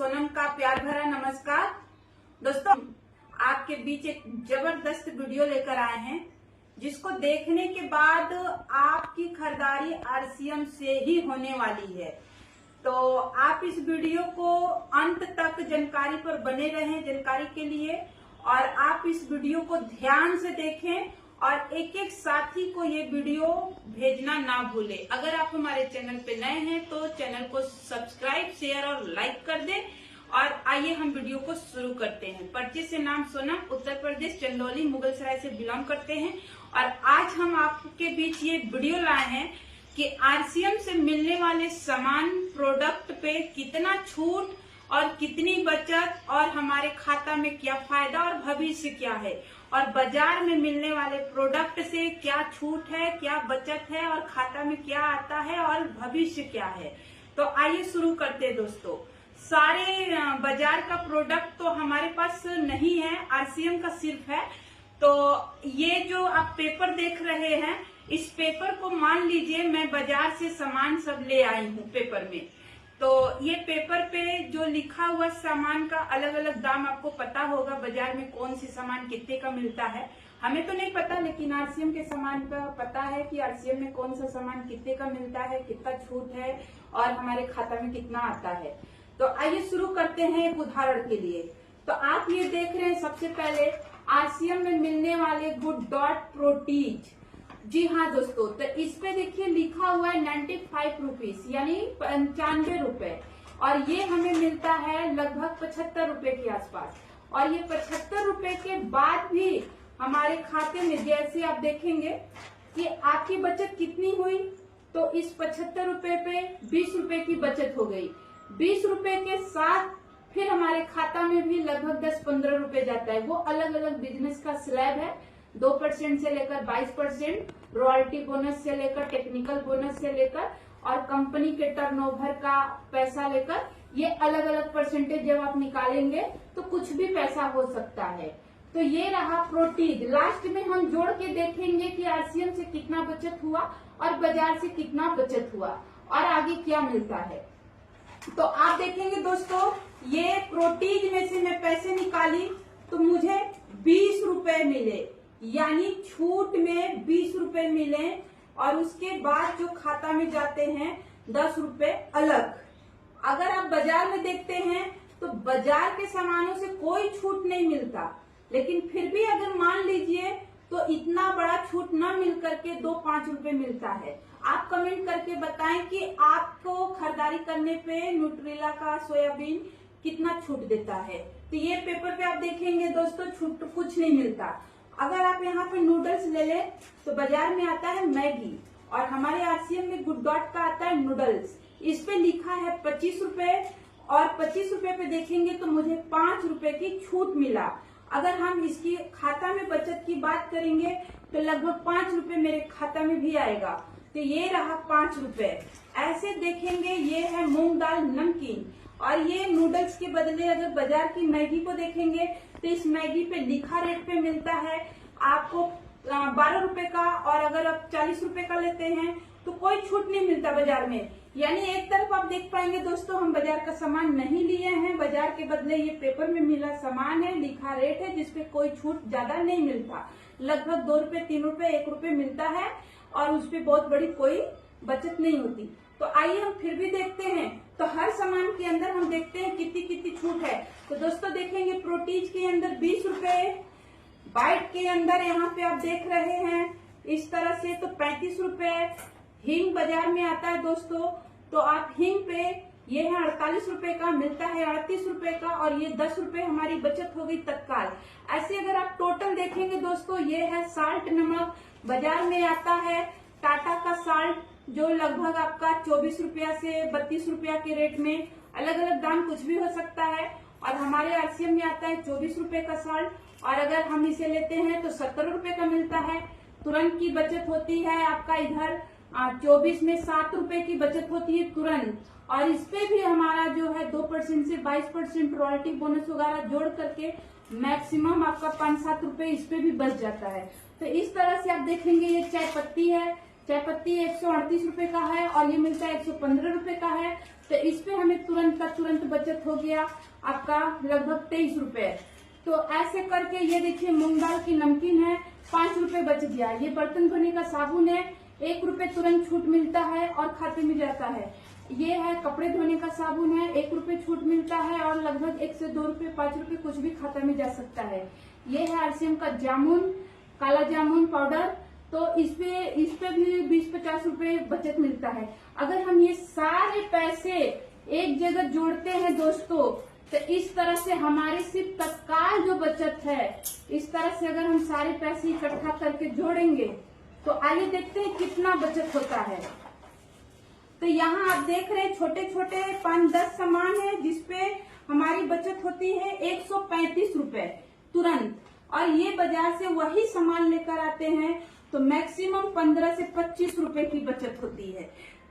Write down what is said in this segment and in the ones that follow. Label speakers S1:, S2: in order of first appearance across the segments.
S1: सोनम का प्यार भरा नमस्कार। दोस्तों, आपके बीच एक जबरदस्त वीडियो लेकर आए हैं जिसको देखने के बाद आपकी खरीदारी आरसीएम से ही होने वाली है। तो आप इस वीडियो को अंत तक जानकारी पर बने रहें जानकारी के लिए, और आप इस वीडियो को ध्यान से देखें और एक एक साथी को ये वीडियो भेजना ना भूले। अगर आप हमारे चैनल पे नए हैं तो चैनल को सब्सक्राइब, शेयर और लाइक कर दें। और आइए हम वीडियो को शुरू करते हैं। परिचय से नाम सोनम, उत्तर प्रदेश, चंदौली, मुगलसराय से बिलोंग करते हैं। और आज हम आपके बीच ये वीडियो लाए हैं कि आरसीएम से मिलने वाले सामान प्रोडक्ट पे कितना छूट और कितनी बचत, और हमारे खाता में क्या फायदा और भविष्य क्या है, और बाजार में मिलने वाले प्रोडक्ट से क्या छूट है, क्या बचत है, और खाता में क्या आता है और भविष्य क्या है। तो आइए शुरू करते हैं दोस्तों। सारे बाजार का प्रोडक्ट तो हमारे पास नहीं है, आरसीएम का सिर्फ है। तो ये जो आप पेपर देख रहे हैं, इस पेपर को मान लीजिए मैं बाजार से सामान सब ले आई हूँ पेपर में। तो ये पेपर पे जो लिखा हुआ सामान का अलग अलग दाम आपको पता होगा, बाजार में कौन सी सामान कितने का मिलता है। हमें तो नहीं पता, लेकिन आरसीएम के सामान का पता है कि आरसीएम में कौन सा सामान कितने का मिलता है, कितना छूट है और हमारे खाता में कितना आता है। तो आइए शुरू करते हैं एक उदाहरण के लिए। तो आप ये देख रहे हैं सबसे पहले आरसीएम में मिलने वाले गुड डॉट प्रोटीज। जी हाँ दोस्तों, तो इस पे देखिए लिखा हुआ है 95 रुपीज, यानी 95 रुपए, और ये हमें मिलता है लगभग 75 रुपए के आसपास। और ये 75 रुपए के बाद भी हमारे खाते में, जैसे आप देखेंगे कि आपकी बचत कितनी हुई, तो इस 75 रुपए पे 20 रुपए की बचत हो गई। 20 रुपए के साथ फिर हमारे खाता में भी लगभग 10-15 रुपए जाता है। वो अलग अलग बिजनेस का स्लैब है, 2% से लेकर 22%, रॉयल्टी बोनस से लेकर, टेक्निकल बोनस से लेकर, और कंपनी के टर्नओवर का पैसा लेकर, ये अलग अलग परसेंटेज जब आप निकालेंगे तो कुछ भी पैसा हो सकता है। तो ये रहा प्रोटीज। लास्ट में हम जोड़ के देखेंगे कि आरसीएम से कितना बचत हुआ और बाजार से कितना बचत हुआ और आगे क्या मिलता है। तो आप देखेंगे दोस्तों, ये प्रोटीज में से मैं पैसे निकाली तो मुझे 20 रुपए मिले, यानी छूट में 20 रुपए मिले, और उसके बाद जो खाता में जाते हैं 10 रुपए अलग। अगर आप बाजार में देखते हैं तो बाजार के सामानों से कोई छूट नहीं मिलता, लेकिन फिर भी अगर मान लीजिए तो इतना बड़ा छूट न मिल करके 2-5 रुपए मिलता है। आप कमेंट करके बताएं कि आपको खरीदारी करने पे न्यूट्रेला का सोयाबीन कितना छूट देता है। तो ये पेपर पे आप देखेंगे दोस्तों, छूट तो कुछ नहीं मिलता। अगर आप यहाँ पे नूडल्स ले लें तो बाजार में आता है मैगी, और हमारे आरसीएम में गुड डॉट का आता है नूडल्स। इस पे लिखा है 25 रुपए, और 25 रुपए पे देखेंगे तो मुझे 5 रुपए की छूट मिला। अगर हम इसकी खाता में बचत की बात करेंगे तो लगभग 5 रुपए मेरे खाता में भी आएगा। तो ये रहा 5 रुपए। ऐसे देखेंगे ये है मूंग दाल नमकीन, और ये नूडल्स के बदले अगर बाजार की मैगी को देखेंगे तो इस मैगी पे लिखा रेट पे मिलता है आपको 12 रुपए का, और अगर आप 40 रुपए का लेते हैं तो कोई छूट नहीं मिलता बाजार में। यानी एक तरफ आप देख पाएंगे दोस्तों, हम बाजार का सामान नहीं लिए हैं, बाजार के बदले ये पेपर में मिला सामान है, लिखा रेट है, जिसपे कोई छूट ज्यादा नहीं मिलता। लगभग 2 रुपए, 3 रुपए, 1 रुपए मिलता है, और उसपे बहुत बड़ी कोई बचत नहीं होती। तो आइए हम फिर भी देखते हैं। तो हर सामान के अंदर हम देखते हैं कितनी कितनी छूट है। तो दोस्तों देखेंगे प्रोटीज के अंदर 20 रुपए, बाइट के अंदर यहाँ पे आप देख रहे हैं इस तरह से तो 35 रुपए। हिंग बाजार में आता है दोस्तों, तो आप हिंग पे ये है 48 रुपए का, मिलता है 38 रुपए का, और ये 10 रुपए हमारी बचत हो गई तत्काल। ऐसे अगर आप टोटल देखेंगे दोस्तों, ये है साल्ट नमक, बाजार में आता है टाटा का साल्ट, जो लगभग आपका 24 रुपया से 32 रुपया के रेट में, अलग अलग दाम कुछ भी हो सकता है। और हमारे आरसीएम में आता है 24 रुपए का साल्ट, और अगर हम इसे लेते हैं तो 70 रुपए का मिलता है। तुरंत की बचत होती है आपका इधर 24 में 7 रुपए की बचत होती है तुरंत, और इस पे भी हमारा जो है 2% से 22% रॉयल्टी बोनस वगैरह जोड़ करके मैक्सिमम आपका 5-7 रुपए इस पे भी बच जाता है। तो इस तरह से आप देखेंगे ये चाय पत्ती है, चाय पत्ती 138 रुपए का है, और ये मिलता है 115 रुपए का है। तो इस पे हमें तुरंत का तुरंत बचत हो गया आपका लगभग 23 रुपए। तो ऐसे करके ये देखिए मूंग दाल की नमकीन है 5 रुपए बच गया। ये बर्तन धोने का साबुन है 1 रुपए तुरंत छूट मिलता है और खाते में जाता है। ये है कपड़े धोने का साबुन है 1 रुपए छूट मिलता है और लगभग 1 से 2 रुपए 5 रुपए कुछ भी खाता में जा सकता है। ये है RCM का जामुन, काला जामुन पाउडर, तो इस पे भी 20-50 रुपए बचत मिलता है। अगर हम ये सारे पैसे एक जगह जोड़ते हैं दोस्तों, तो इस तरह से हमारे सिर्फ तत्काल जो बचत है, इस तरह से अगर हम सारे पैसे इकट्ठा करके जोड़ेंगे तो आइए देखते हैं कितना बचत होता है। तो यहाँ आप देख रहे हैं छोटे छोटे 5-10 सामान है जिसपे हमारी बचत होती है 135 रुपए तुरंत, और ये बाजार से वही सामान लेकर आते हैं तो मैक्सिमम 15 से 25 रुपए की बचत होती है।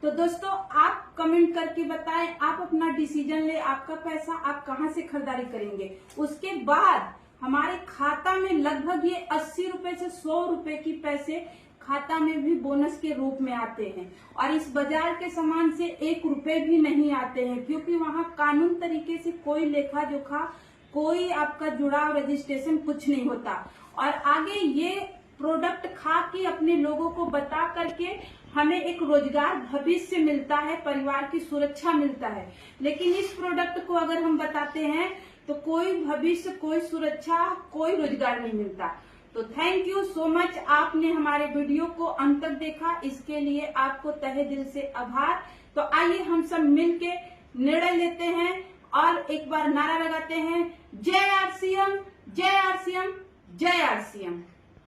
S1: तो दोस्तों आप कमेंट करके बताएं, आप अपना डिसीजन ले, आपका पैसा आप कहाँ से खरीदारी करेंगे। उसके बाद हमारे खाता में लगभग ये 80 रुपए से 100 रुपए की पैसे खाता में भी बोनस के रूप में आते हैं, और इस बाजार के सामान से 1 रुपए भी नहीं आते हैं, क्योंकि वहाँ कानून तरीके से कोई लेखा जोखा, कोई आपका जुड़ाव रजिस्ट्रेशन कुछ नहीं होता। और आगे ये प्रोडक्ट खा के अपने लोगों को बता करके हमें एक रोजगार भविष्य मिलता है, परिवार की सुरक्षा मिलता है। लेकिन इस प्रोडक्ट को अगर हम बताते हैं तो कोई भविष्य, कोई सुरक्षा, कोई रोजगार नहीं मिलता। तो थैंक यू सो मच, आपने हमारे वीडियो को अंत तक देखा, इसके लिए आपको तहे दिल से आभार। तो आइए हम सब मिलके निर्णय लेते हैं और एक बार नारा लगाते हैं, जय RCM, जय RCM, जय RCM।